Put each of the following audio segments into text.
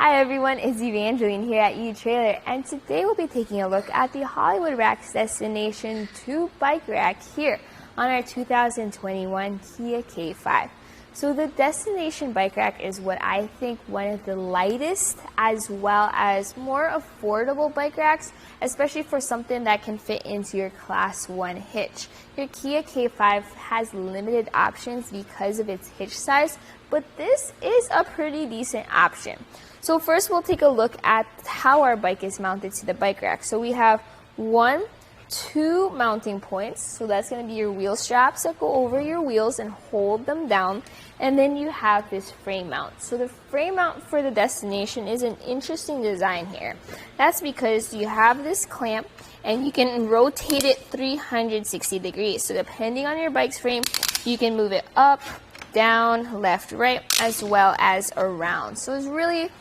Hi everyone, it's Evangeline here at etrailer, and today we'll be taking a look at the Hollywood Rack's Destination 2 bike rack here on our 2021 Kia K5. So the Destination bike rack is what I think one of the lightest as well as more affordable bike racks, especially for something that can fit into your Class 1 hitch. Your Kia K5 has limited options because of its hitch size, but this is a pretty decent option. So first we'll take a look at how our bike is mounted to the bike rack. So we have two mounting points. So that's going to be your wheel straps that go over your wheels and hold them down. And then you have this frame mount. So the frame mount for the Destination is an interesting design here. That's because you have this clamp and you can rotate it 360 degrees. So depending on your bike's frame, you can move it up, down, left, right, as well as around. So it's really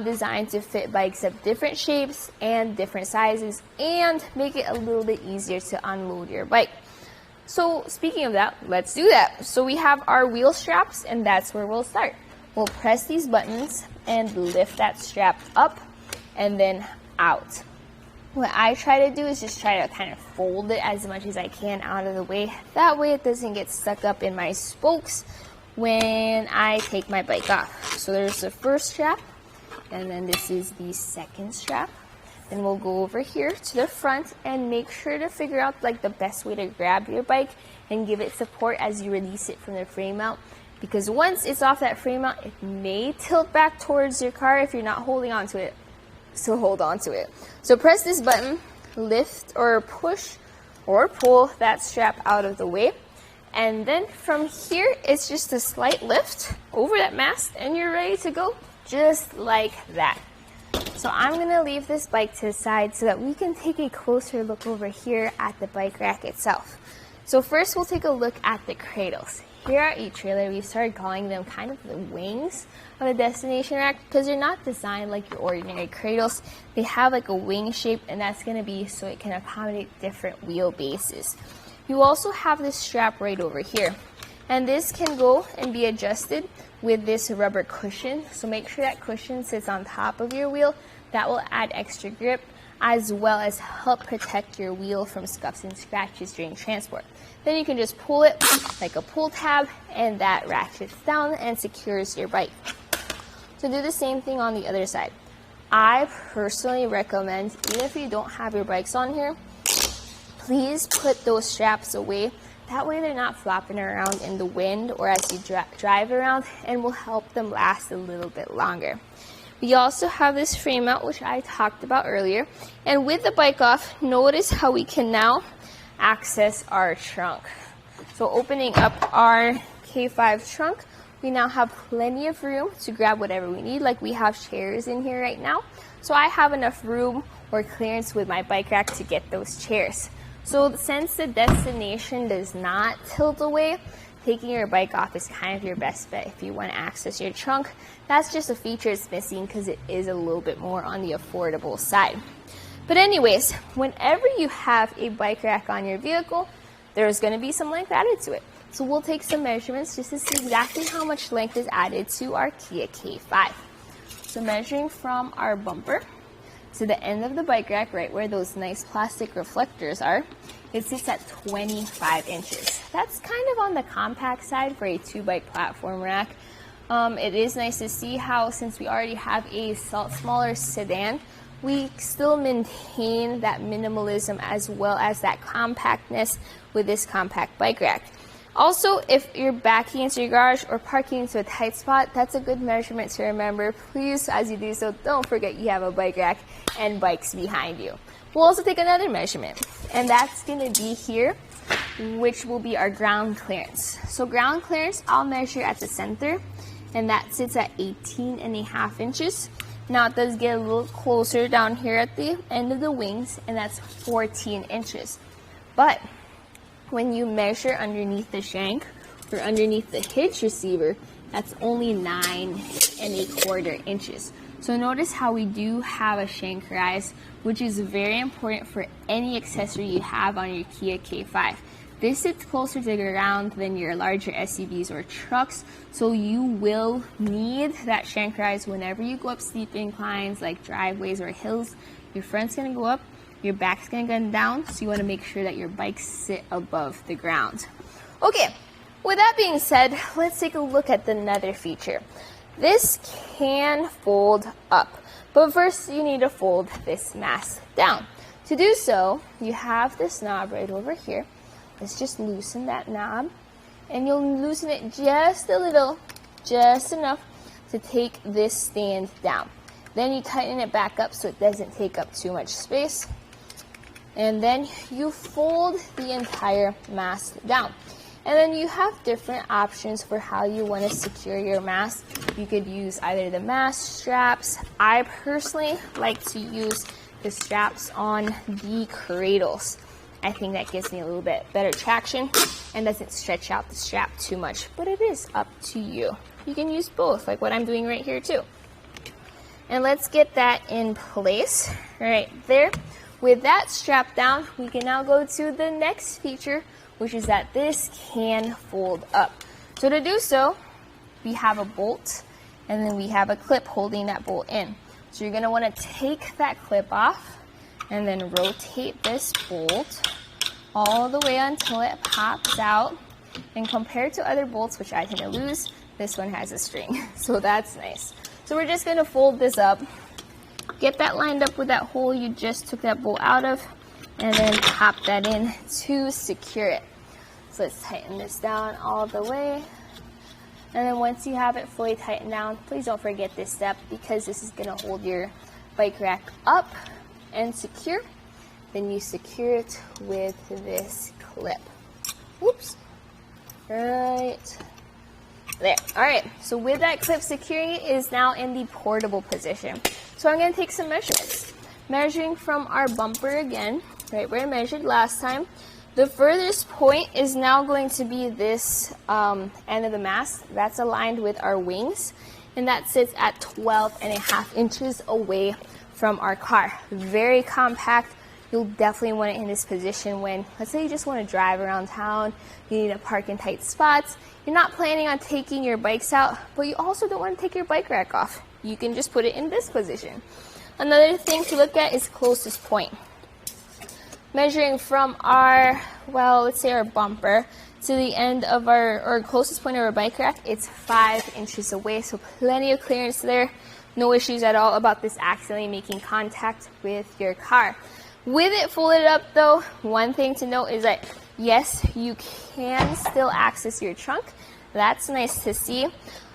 designed to fit bikes of different shapes and different sizes and make it a little bit easier to unload your bike. So speaking of that, let's do that. So we have our wheel straps, and that's where we'll start. We'll press these buttons and lift that strap up and then out. What I try to do is just try to kind of fold it as much as I can out of the way. That way it doesn't get stuck up in my spokes when I take my bike off. So there's the first strap, and then this is the second strap. Then we'll go over here to the front and make sure to figure out like the best way to grab your bike and give it support as you release it from the frame mount. Because once it's off that frame mount, it may tilt back towards your car if you're not holding on to it. So hold on to it. So press this button, lift or push or pull that strap out of the way. And then from here, it's just a slight lift over that mast and you're ready to go just like that. So I'm going to leave this bike to the side so that we can take a closer look over here at the bike rack itself. So first we'll take a look at the cradles. Here at etrailer, we started calling them kind of the wings of the Destination rack because they're not designed like your ordinary cradles. They have like a wing shape, and that's going to be so it can accommodate different wheelbases. You also have this strap right over here, and this can go and be adjusted with this rubber cushion. So make sure that cushion sits on top of your wheel. That will add extra grip as well as help protect your wheel from scuffs and scratches during transport. Then you can just pull it like a pull tab, and that ratchets down and secures your bike. So do the same thing on the other side. I personally recommend, even if you don't have your bikes on here, please put those straps away. That way they're not flopping around in the wind or as you drive around, and will help them last a little bit longer. We also have this frame mount, which I talked about earlier. And with the bike off, notice how we can now access our trunk. So opening up our K5 trunk, we now have plenty of room to grab whatever we need. Like we have chairs in here right now. So I have enough room or clearance with my bike rack to get those chairs. So since the Destination does not tilt away, taking your bike off is kind of your best bet if you want to access your trunk. That's just a feature it's missing because it is a little bit more on the affordable side. But anyways, whenever you have a bike rack on your vehicle, there's going to be some length added to it. So we'll take some measurements just to see exactly how much length is added to our Kia K5. So measuring from our bumper to the end of the bike rack, right where those nice plastic reflectors are, it sits at 25 inches. That's kind of on the compact side for a 2-bike platform rack. It is nice to see how, since we already have a smaller sedan, we still maintain that minimalism as well as that compactness with this compact bike rack. Also, if you're backing into your garage or parking into a tight spot, that's a good measurement to remember. Please, as you do so, don't forget you have a bike rack and bikes behind you. We'll also take another measurement, and that's going to be here, which will be our ground clearance. So ground clearance, I'll measure at the center, and that sits at 18.5 inches. Now it does get a little closer down here at the end of the wings, and that's 14 inches. But when you measure underneath the shank or underneath the hitch receiver, that's only 9.25 inches. So notice how we do have a shank rise, which is very important for any accessory you have on your Kia K5. This sits closer to the ground than your larger SUVs or trucks, so you will need that shank rise whenever you go up steep inclines like driveways or hills. Your front's gonna go up, your back's gonna go down, so you wanna make sure that your bikes sit above the ground. Okay, with that being said, let's take a look at another feature. This can fold up, but first you need to fold this mast down. To do so, you have this knob right over here. Let's just loosen that knob, and you'll loosen it just a little, just enough to take this stand down. Then you tighten it back up so it doesn't take up too much space, and then you fold the entire mast down. And then you have different options for how you want to secure your mast. You could use either the mast straps. I personally like to use the straps on the cradles. I think that gives me a little bit better traction and doesn't stretch out the strap too much, but it is up to you. You can use both, like what I'm doing right here too. And let's get that in place right there. With that strap down, we can now go to the next feature, which is that this can fold up. So to do so, we have a bolt, and then we have a clip holding that bolt in. So you're gonna wanna take that clip off, and then rotate this bolt all the way until it pops out. And compared to other bolts, which I tend to lose, this one has a string, so that's nice. So we're just gonna fold this up, get that lined up with that hole you just took that bolt out of, and then pop that in to secure it. So let's tighten this down all the way. And then once you have it fully tightened down, please don't forget this step, because this is gonna hold your bike rack up and secure. Then you secure it with this clip. Whoops. Right there. All right, so with that clip securing it is now in the portable position. So I'm gonna take some measurements. Measuring from our bumper again, right where I measured last time. The furthest point is now going to be this end of the mast. That's aligned with our wings, and that sits at 12.5 inches away from our car. Very compact. You'll definitely want it in this position when, let's say you just want to drive around town, you need to park in tight spots, you're not planning on taking your bikes out, but you also don't want to take your bike rack off. You can just put it in this position. Another thing to look at is closest point. Measuring from our, well, let's say our bumper to the end of our closest point of our bike rack, it's 5 inches away, so plenty of clearance there. No issues at all about this accidentally making contact with your car. With it folded up though, one thing to note is that yes, you can still access your trunk. That's nice to see.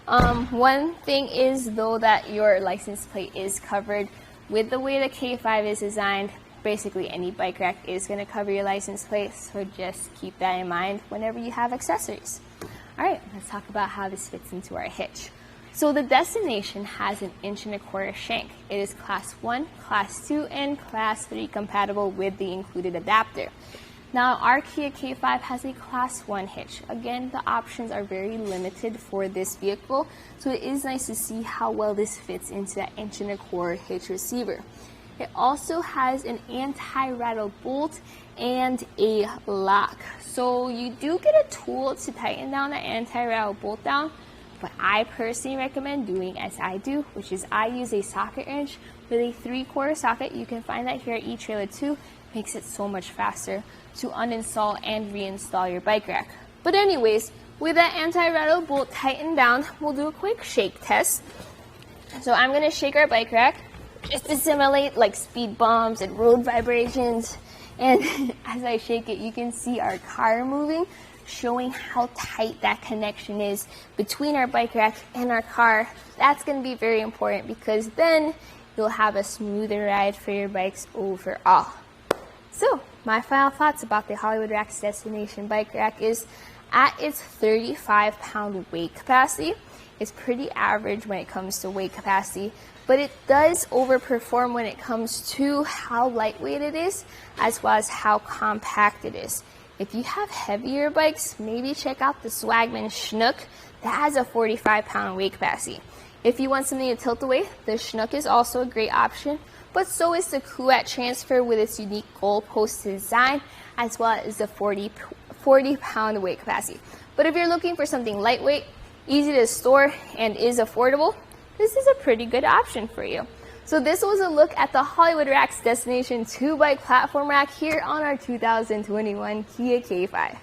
One thing is though that your license plate is covered. With the way the K5 is designed, basically any bike rack is going to cover your license plate, so just keep that in mind whenever you have accessories. All right, let's talk about how this fits into our hitch. So the Destination has an 1.25 inch shank. It is class 1, class 2, and class 3 compatible with the included adapter. Now our Kia K5 has a class 1 hitch. Again, the options are very limited for this vehicle, so it is nice to see how well this fits into that 1.25 inch hitch receiver. It also has an anti-rattle bolt and a lock. So you do get a tool to tighten down that anti-rattle bolt down, but I personally recommend doing as I do, which is I use a socket wrench with a 3/4 socket. You can find that here at eTrailer too. Makes it so much faster to uninstall and reinstall your bike rack. But anyways, with that anti-rattle bolt tightened down, we'll do a quick shake test. So I'm gonna shake our bike rack just to simulate like speed bumps and road vibrations. And as I shake it, you can see our car moving, showing how tight that connection is between our bike rack and our car. That's going to be very important because then you'll have a smoother ride for your bikes overall. So my final thoughts about the Hollywood Rack's Destination bike rack is at its 35-pound weight capacity, it's pretty average when it comes to weight capacity, but it does overperform when it comes to how lightweight it is as well as how compact it is. If you have heavier bikes, maybe check out the Swagman Schnook that has a 45-pound weight capacity. If you want something to tilt away, the Schnook is also a great option, but so is the Cuet Transfer with its unique goalpost design, as well as the 40 40-pound weight capacity. But if you're looking for something lightweight, easy to store, and is affordable, this is a pretty good option for you. So this was a look at the Hollywood Rack's Destination 2 bike platform rack here on our 2021 Kia K5.